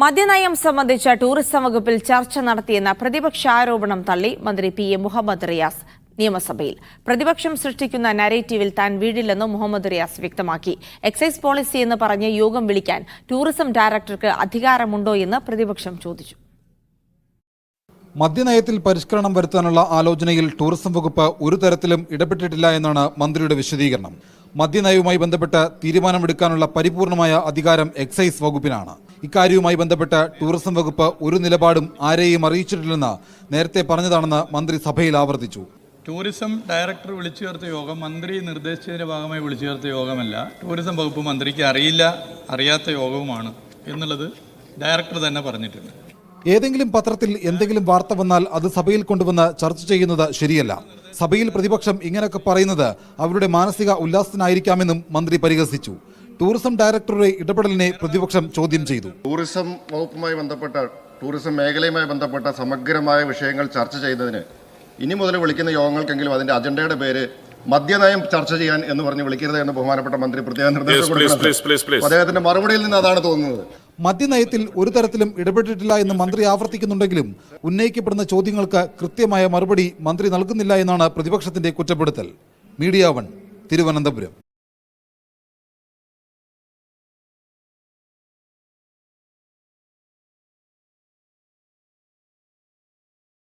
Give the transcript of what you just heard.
മദ്യനയം സംബന്ധിച്ച ടൂറിസം വകുപ്പിൽ ചർച്ച നടത്തിയെന്ന പ്രതിപക്ഷ ആരോപണം തള്ളി മന്ത്രി പി.എ. മുഹമ്മദ് റിയാസ് നിയമസഭയിൽ. പ്രതിപക്ഷം സൃഷ്ടിക്കുന്ന നരേറ്റീവിൽ താൻ വീഴില്ലെന്നും മുഹമ്മദ് റിയാസ് വ്യക്തമാക്കി. എക്സൈസ് പോളിസി എന്ന് പറഞ്ഞ് യോഗം വിളിക്കാൻ ടൂറിസം ഡയറക്ടർക്ക് അധികാരമുണ്ടോ എന്ന് പ്രതിപക്ഷം ചോദിച്ചു. മദ്യനയത്തിൽ പരിഷ്കരണം വരുത്താനുള്ള ആലോചനയിൽ ടൂറിസം വകുപ്പ് ഒരു തരത്തിലും ഇടപെട്ടിട്ടില്ല എന്നാണ് മന്ത്രിയുടെ വിശദീകരണം. മദ്യനയവുമായി ബന്ധപ്പെട്ട് തീരുമാനമെടുക്കാനുള്ള പരിപൂർണമായ അധികാരം എക്സൈസ് വകുപ്പിനാണ്. ഇക്കാര്യവുമായി ബന്ധപ്പെട്ട് ടൂറിസം വകുപ്പ് ഒരു നിലപാടും ആരെയും അറിയിച്ചിട്ടില്ലെന്ന് നേരത്തെ പറഞ്ഞതാണെന്ന് മന്ത്രി സഭയിൽ ആവർത്തിച്ചു. ടൂറിസം ഡയറക്ടർ വിളിച്ചു ചേർത്ത യോഗം മന്ത്രി നിർദ്ദേശിച്ചതിന്റെ ഭാഗമായി വിളിച്ചു ചേർത്ത യോഗമല്ല. ടൂറിസം വകുപ്പ് മന്ത്രിക്ക് അറിയാത്ത യോഗവുമാണ് എന്നുള്ളത് ഡയറക്ടർ തന്നെ പറഞ്ഞിട്ടുണ്ട്. ഏതെങ്കിലും പത്രത്തിൽ എന്തെങ്കിലും വാർത്ത വന്നാൽ അത് സഭയിൽ കൊണ്ടുവന്ന് ചർച്ച ചെയ്യുന്നത് ശരിയല്ല. സഭയിൽ പ്രതിപക്ഷം ഇങ്ങനെയൊക്കെ പറയുന്നത് അവരുടെ മാനസിക ഉല്ലാസത്തിനായിരിക്കാമെന്നും മന്ത്രി പരിഹസിച്ചു. ടൂറിസം ഡയറക്ടറുടെ ഇടപെടലിനെ പ്രതിപക്ഷം ചോദ്യം ചെയ്തു. ടൂറിസം വകുപ്പുമായി ബന്ധപ്പെട്ട ടൂറിസം മേഖലയുമായി ബന്ധപ്പെട്ട സമഗ്രമായ വിഷയങ്ങൾ ചർച്ച ചെയ്യുന്നതിന് ഇനി മുതൽ വിളിക്കുന്ന യോഗങ്ങൾക്കെങ്കിലും അതിന്റെ അജണ്ടയുടെ പേര് മദ്യനയം ചർച്ച ചെയ്യാൻ എന്ന് പറഞ്ഞ് വിളിക്കരുത് എന്ന് ബഹുമാനപ്പെട്ട മന്ത്രി പ്രത്യേക നിർദ്ദേശം കൊടുക്കുന്നത് അദ്ദേഹത്തിന്റെ മറുപടിയിൽ നിന്ന് അതാണ് തോന്നുന്നത്. മദ്യനയത്തിൽ ഒരു തരത്തിലും ഇടപെട്ടിട്ടില്ല എന്ന് മന്ത്രി ആവർത്തിക്കുന്നുണ്ടെങ്കിലും ഉന്നയിക്കപ്പെടുന്ന ചോദ്യങ്ങൾക്ക് കൃത്യമായ മറുപടി മന്ത്രി നൽകുന്നില്ല എന്നാണ് പ്രതിപക്ഷത്തിന്റെ കുറ്റപ്പെടുത്തൽ. മീഡിയ 1, തിരുവനന്തപുരം.